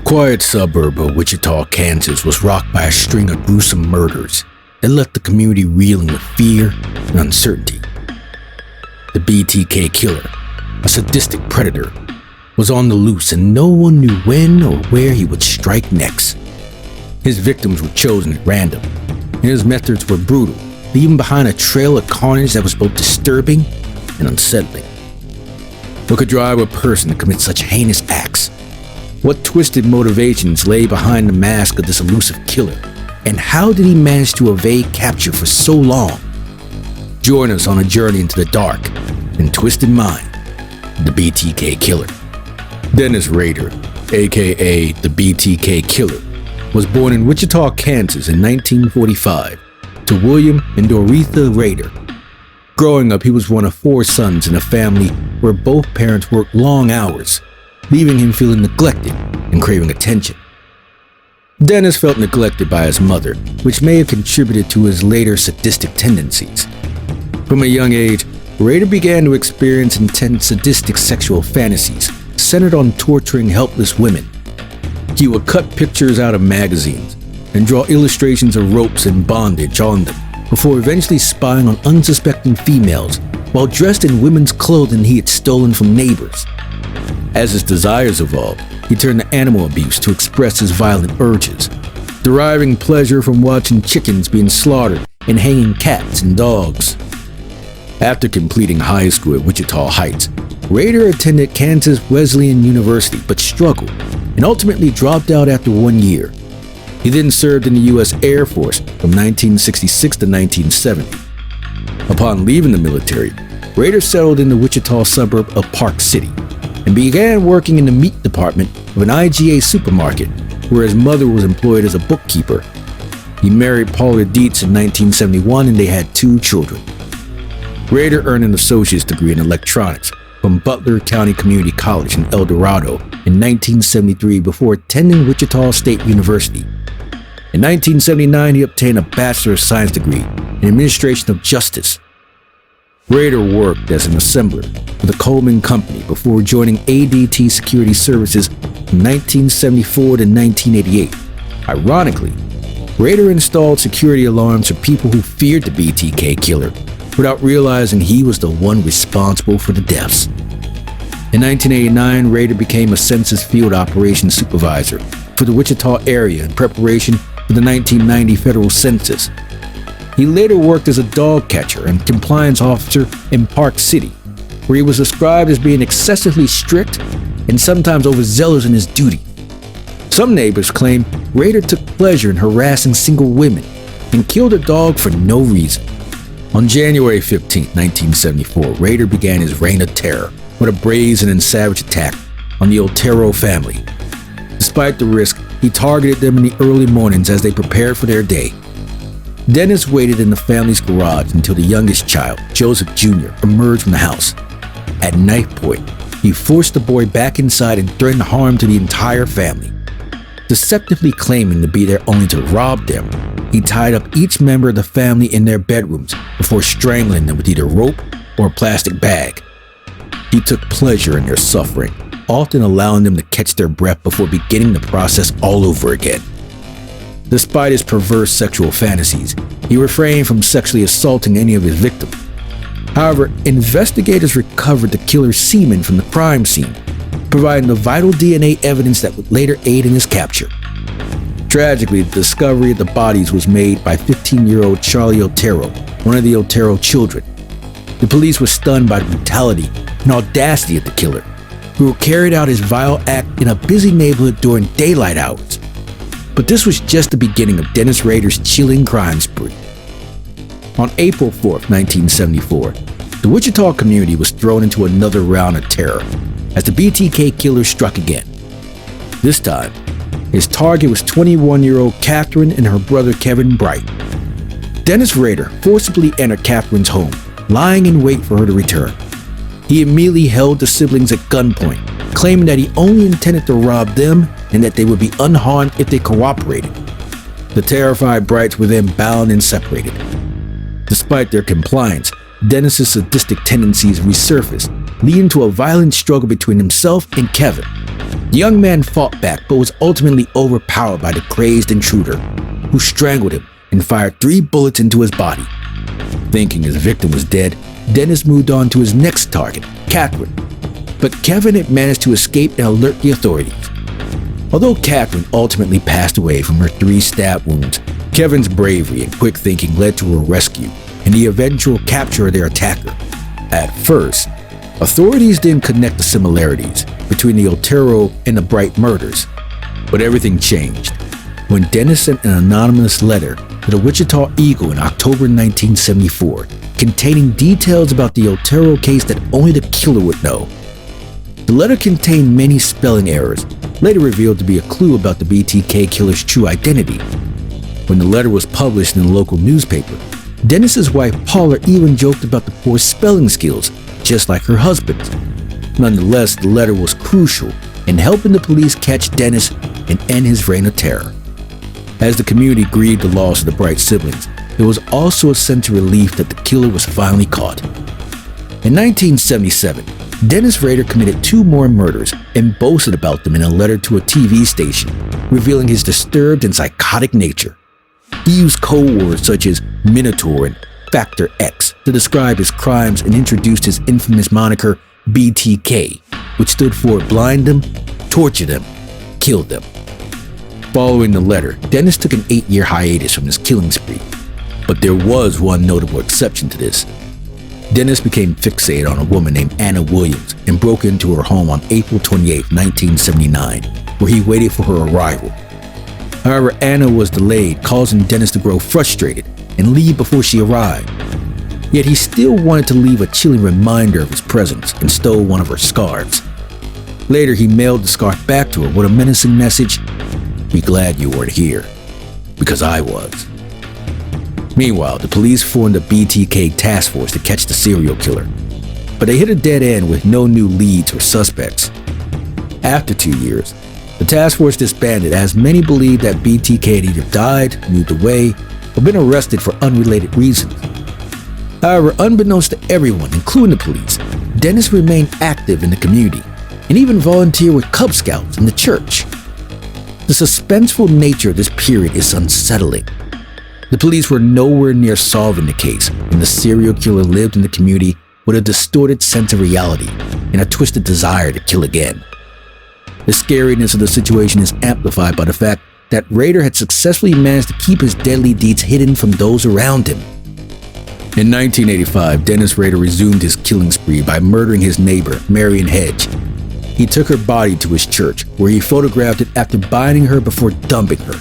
quiet suburb of Wichita, Kansas was rocked by a string of gruesome murders that left the community reeling with fear and uncertainty. The BTK Killer, a sadistic predator, was on the loose and no one knew when or where he would strike next. His victims were chosen at random, and his methods were brutal, leaving behind a trail of carnage that was both disturbing and unsettling. What could drive a person to commit such heinous acts? What twisted motivations lay behind the mask of this elusive killer? And how did he manage to evade capture for so long? Join us on a journey into the dark and twisted mind of the BTK Killer. Dennis Rader, aka the BTK Killer, was born in Wichita, Kansas in 1945 to William and Doretha Rader. Growing up, he was one of 4 sons in a family where both parents worked long hours, leaving him feeling neglected and craving attention. Dennis felt neglected by his mother, which may have contributed to his later sadistic tendencies. From a young age, Rader began to experience intense sadistic sexual fantasies centered on torturing helpless women. He would cut pictures out of magazines and draw illustrations of ropes and bondage on them before eventually spying on unsuspecting females while dressed in women's clothing he had stolen from neighbors. As his desires evolved, he turned to animal abuse to express his violent urges, deriving pleasure from watching chickens being slaughtered and hanging cats and dogs. After completing high school at Wichita Heights, Rader attended Kansas Wesleyan University but struggled and ultimately dropped out after 1 year. He then served in the U.S. Air Force from 1966 to 1970. Upon leaving the military, Rader settled in the Wichita suburb of Park City and began working in the meat department of an IGA supermarket where his mother was employed as a bookkeeper. He married Paula Dietz in 1971 and they had 2 children. Rader earned an associate's degree in electronics from Butler County Community College in El Dorado in 1973 before attending Wichita State University. In 1979, he obtained a Bachelor of Science degree in Administration of Justice. Rader worked as an assembler for the Coleman Company before joining ADT Security Services from 1974 to 1988. Ironically, Rader installed security alarms for people who feared the BTK Killer without realizing he was the one responsible for the deaths. In 1989, Rader became a Census Field Operations Supervisor for the Wichita area in preparation for the 1990 federal census. He later worked as a dog catcher and compliance officer in Park City, where he was described as being excessively strict and sometimes overzealous in his duty. Some neighbors claim Rader took pleasure in harassing single women and killed a dog for no reason. On January 15, 1974, Rader began his reign of terror with a brazen and savage attack on the Otero family. Despite the risk, he targeted them in the early mornings as they prepared for their day. Dennis waited in the family's garage until the youngest child, Joseph Jr., emerged from the house. At knife point, he forced the boy back inside and threatened harm to the entire family. Deceptively claiming to be there only to rob them, he tied up each member of the family in their bedrooms before strangling them with either rope or a plastic bag. He took pleasure in their suffering, often allowing them to catch their breath before beginning the process all over again. Despite his perverse sexual fantasies, he refrained from sexually assaulting any of his victims. However, investigators recovered the killer's semen from the crime scene, providing the vital DNA evidence that would later aid in his capture. Tragically, the discovery of the bodies was made by 15-year-old Charlie Otero, one of the Otero children. The police were stunned by the brutality and audacity of the killer, who carried out his vile act in a busy neighborhood during daylight hours. But this was just the beginning of Dennis Rader's chilling crime spree. On April 4, 1974, the Wichita community was thrown into another round of terror as the BTK Killer struck again. This time, his target was 21-year-old Catherine and her brother Kevin Bright. Dennis Rader forcibly entered Catherine's home, lying in wait for her to return. He immediately held the siblings at gunpoint, claiming that he only intended to rob them and that they would be unharmed if they cooperated. The terrified Brights were then bound and separated. Despite their compliance, Dennis's sadistic tendencies resurfaced, leading to a violent struggle between himself and Kevin. The young man fought back but was ultimately overpowered by the crazed intruder, who strangled him and fired 3 bullets into his body. Thinking his victim was dead, Dennis moved on to his next target, Catherine. But Kevin had managed to escape and alert the authorities. Although Catherine ultimately passed away from her 3 stab wounds, Kevin's bravery and quick thinking led to her rescue and the eventual capture of their attacker. At first, authorities didn't connect the similarities between the Otero and the Bright murders, but everything changed when Dennis sent an anonymous letter to the Wichita Eagle in October 1974, containing details about the Otero case that only the killer would know. The letter contained many spelling errors, later revealed to be a clue about the BTK killer's true identity. When the letter was published in the local newspaper, Dennis's wife Paula even joked about the poor spelling skills, just like her husband's. Nonetheless, the letter was crucial in helping the police catch Dennis and end his reign of terror. As the community grieved the loss of the Bright siblings, there was also a sense of relief that the killer was finally caught. In 1977, Dennis Rader committed 2 more murders and boasted about them in a letter to a TV station, revealing his disturbed and psychotic nature. He used code words such as Minotaur and Factor X to describe his crimes and introduced his infamous moniker BTK, which stood for blind them, torture them, kill them. Following the letter, Dennis took an 8-year hiatus from his killing spree. But there was one notable exception to this. Dennis became fixated on a woman named Anna Williams and broke into her home on April 28, 1979, where he waited for her arrival. However, Anna was delayed, causing Dennis to grow frustrated and leave before she arrived. Yet he still wanted to leave a chilling reminder of his presence and stole one of her scarves. Later, he mailed the scarf back to her with a menacing message, "Be glad you weren't here, because I was." Meanwhile, the police formed a BTK task force to catch the serial killer, but they hit a dead end with no new leads or suspects. After 2 years, the task force disbanded as many believed that BTK had either died, moved away, or been arrested for unrelated reasons. However, unbeknownst to everyone, including the police, Dennis remained active in the community and even volunteered with Cub Scouts in the church. The suspenseful nature of this period is unsettling. The police were nowhere near solving the case, and the serial killer lived in the community with a distorted sense of reality and a twisted desire to kill again. The scariness of the situation is amplified by the fact that Rader had successfully managed to keep his deadly deeds hidden from those around him. In 1985, Dennis Rader resumed his killing spree by murdering his neighbor, Marion Hedge. He took her body to his church, where he photographed it after binding her before dumping her.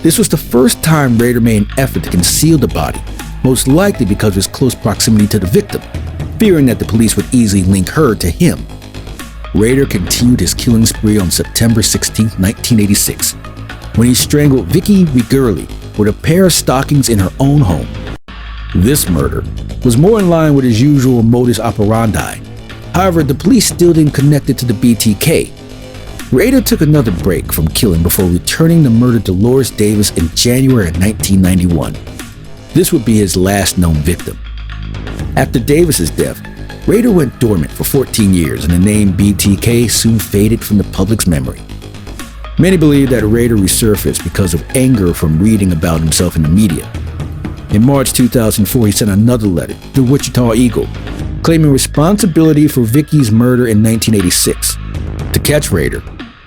This was the first time Rader made an effort to conceal the body, most likely because of his close proximity to the victim, fearing that the police would easily link her to him. Rader continued his killing spree on September 16, 1986, when he strangled Vicki Rigurli with a pair of stockings in her own home. This murder was more in line with his usual modus operandi. However, the police still didn't connect it to the BTK. Rader took another break from killing before returning to murder Dolores Davis in January of 1991. This would be his last known victim. After Davis's death, Rader went dormant for 14 years and the name BTK soon faded from the public's memory. Many believe that Rader resurfaced because of anger from reading about himself in the media. In March 2004, he sent another letter to the Wichita Eagle, claiming responsibility for Vicki's murder in 1986. To catch Rader,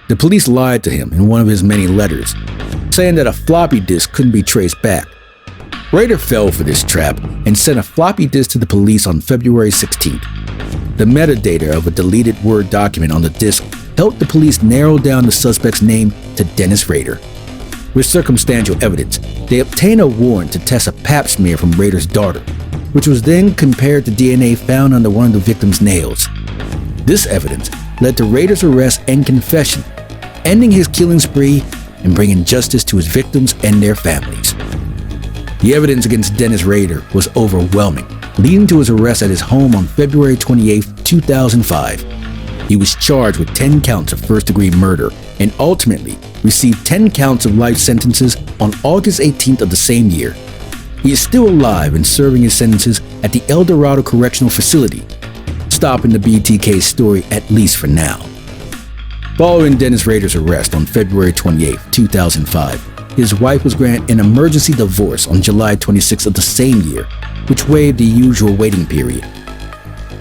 the police lied to him in one of his many letters, saying that a floppy disk couldn't be traced back. Rader fell for this trap and sent a floppy disk to the police on February 16th. The metadata of a deleted Word document on the disk helped the police narrow down the suspect's name to Dennis Rader. With circumstantial evidence, they obtained a warrant to test a pap smear from Rader's daughter, which was then compared to DNA found under one of the victim's nails. This evidence led to Rader's arrest and confession, ending his killing spree and bringing justice to his victims and their families. The evidence against Dennis Rader was overwhelming, leading to his arrest at his home on February 28, 2005. He was charged with 10 counts of first-degree murder and ultimately received 10 counts of life sentences on August 18th of the same year. He is still alive and serving his sentences at the El Dorado Correctional Facility, stopping the BTK story at least for now. Following Dennis Rader's arrest on February 28, 2005, his wife was granted an emergency divorce on July 26 of the same year, which waived the usual waiting period.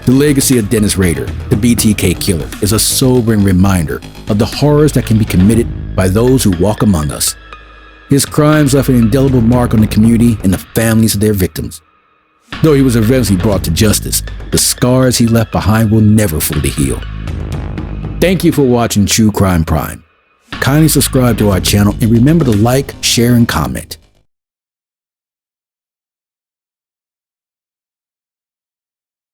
The legacy of Dennis Rader, the BTK Killer, is a sobering reminder of the horrors that can be committed by those who walk among us. His crimes left an indelible mark on the community and the families of their victims. Though he was eventually brought to justice, the scars he left behind will never fully heal. Thank you for watching True Crime Prime. Kindly subscribe to our channel and remember to like, share, and comment.